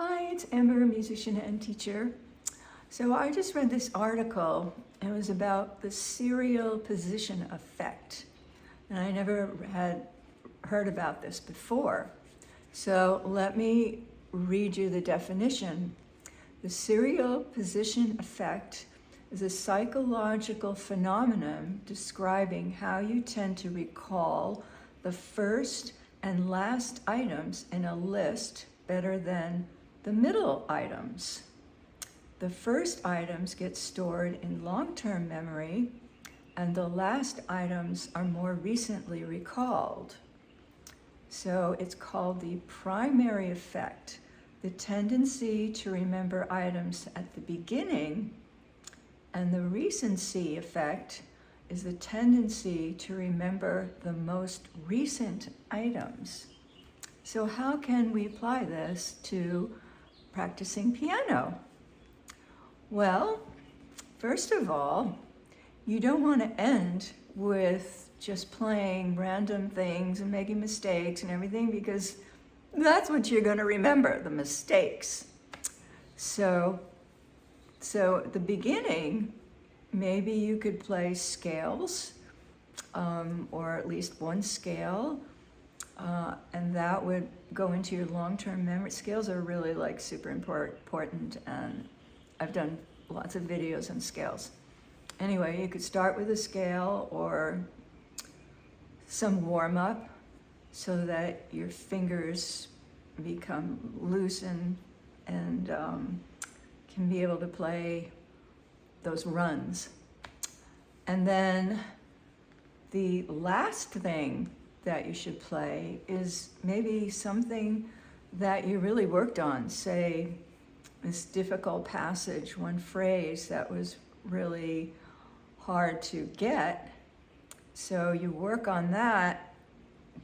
Hi, it's Amber, musician and teacher. So I just read this article. It was about the serial position effect. And I never had heard about this before. So let me read you the definition. The serial position effect is a psychological phenomenon describing how you tend to recall the first and last items in a list better than the middle items. The first items get stored in long-term memory, and the last items are more recently recalled. So it's called the primary effect, the tendency to remember items at the beginning, and the recency effect is the tendency to remember the most recent items. So how can we apply this to practicing piano? Well, first of all, you don't want to end with just playing random things and making mistakes and everything, because that's what you're going to remember, the mistakes. So at the beginning, maybe you could play scales, or at least one scale, and that would go into your long-term memory. Scales are really super important, and I've done lots of videos on scales. Anyway, you could start with a scale or some warm-up so that your fingers become loosened and can be able to play those runs. And then the last thing that you should play is maybe something that you really worked on, say this difficult passage, one phrase that was really hard to get. So you work on that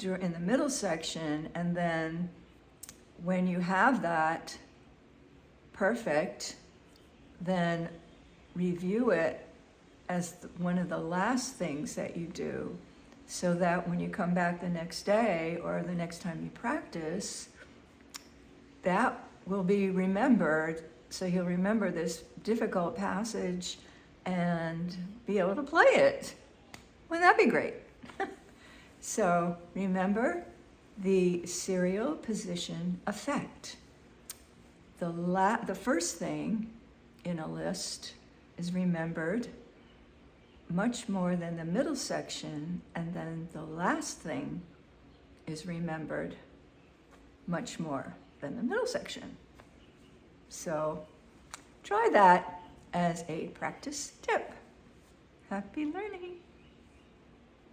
in the middle section, and then when you have that perfect, then review it as one of the last things that you do, so that when you come back the next day or the next time you practice, that will be remembered. So you'll remember this difficult passage and be able to play it. Wouldn't that be great? So remember the serial position effect. The first thing in a list is remembered much more than the middle section, and then the last thing is remembered much more than the middle section. So try that as a practice tip. Happy learning.